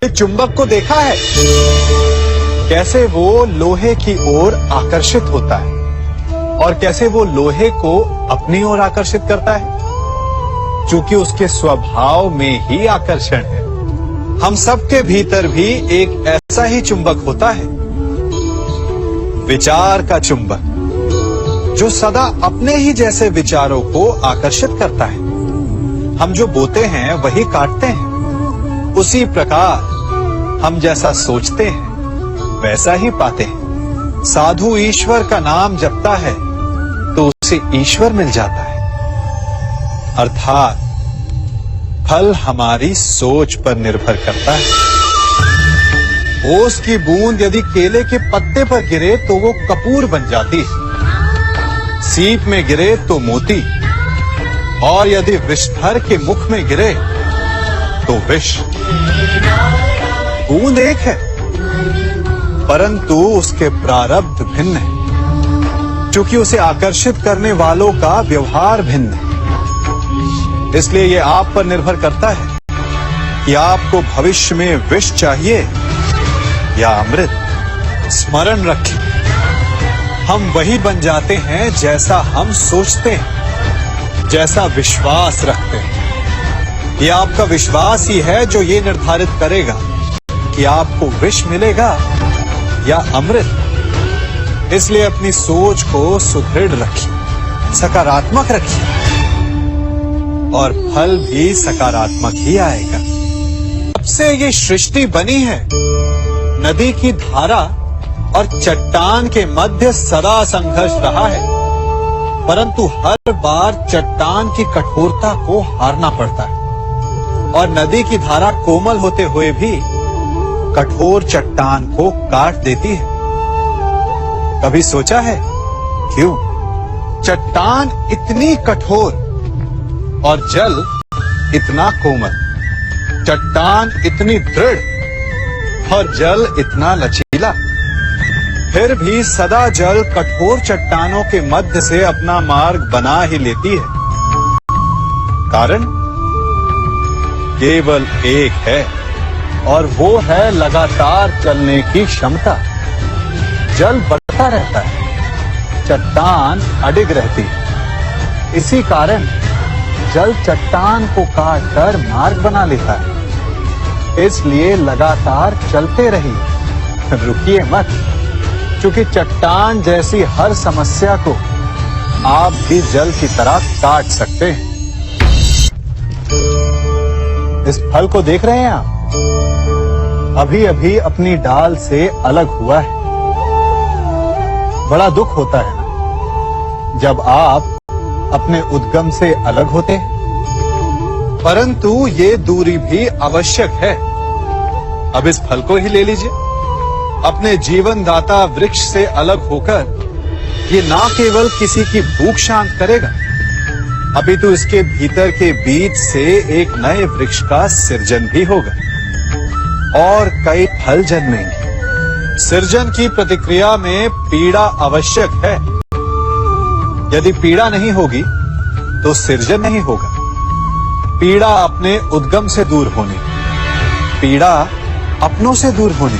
चुंबक को देखा है कैसे वो लोहे की ओर आकर्षित होता है और कैसे वो लोहे को अपनी ओर आकर्षित करता है, क्योंकि उसके स्वभाव में ही आकर्षण है। हम सबके भीतर भी एक ऐसा ही चुंबक होता है, विचार का चुंबक, जो सदा अपने ही जैसे विचारों को आकर्षित करता है। हम जो बोते हैं वही काटते हैं। उसी प्रकार हम जैसा सोचते हैं वैसा ही पाते हैं। साधु ईश्वर का नाम जपता है तो उसे ईश्वर मिल जाता है। अर्थात फल हमारी सोच पर निर्भर करता है। ओस की बूंद यदि केले के पत्ते पर गिरे तो वो कपूर बन जाती है, सीप में गिरे तो मोती, और यदि विषधर के मुख में गिरे तो विष। बूंद एक है परंतु उसके प्रारब्ध भिन्न है, क्योंकि उसे आकर्षित करने वालों का व्यवहार भिन्न है। इसलिए यह आप पर निर्भर करता है कि आपको भविष्य में विष चाहिए या अमृत। स्मरण रखें, हम वही बन जाते हैं जैसा हम सोचते हैं, जैसा विश्वास रखते हैं। यह आपका विश्वास ही है जो ये निर्धारित करेगा कि आपको विष मिलेगा या अमृत। इसलिए अपनी सोच को सुदृढ़ रखिए, सकारात्मक रखिए, और फल भी सकारात्मक ही आएगा। जब से ये सृष्टि बनी है, नदी की धारा और चट्टान के मध्य सदा संघर्ष रहा है, परंतु हर बार चट्टान की कठोरता को हारना पड़ता है, और नदी की धारा कोमल होते हुए भी कठोर चट्टान को काट देती है। कभी सोचा है क्यों? चट्टान इतनी कठोर और जल इतना कोमल, चट्टान इतनी दृढ़ और जल इतना लचीला, फिर भी सदा जल कठोर चट्टानों के मध्य से अपना मार्ग बना ही लेती है। कारण केवल एक है, और वो है लगातार चलने की क्षमता। जल बढ़ता रहता है, चट्टान अडिग रहती है। इसी कारण जल चट्टान को काटकर मार्ग बना लेता है। इसलिए लगातार चलते रहिए, रुकिए मत, क्योंकि चट्टान जैसी हर समस्या को आप भी जल की तरह काट सकते हैं। इस फल को देख रहे हैं आप? अभी अभी अपनी डाल से अलग हुआ है। बड़ा दुख होता है ना जब आप अपने उद्गम से अलग होते हैं, परंतु ये दूरी भी आवश्यक है। अब इस फल को ही ले लीजिए। अपने जीवनदाता वृक्ष से अलग होकर ये ना केवल किसी की भूख शांत करेगा, अपितु इसके भीतर के बीज से एक नए वृक्ष का सृजन भी होगा और कई फल जन्मेंगे। सृजन की प्रतिक्रिया में पीड़ा आवश्यक है। यदि पीड़ा नहीं होगी तो सृजन नहीं होगा। पीड़ा अपने उद्गम से दूर होने, पीड़ा अपनों से दूर होने,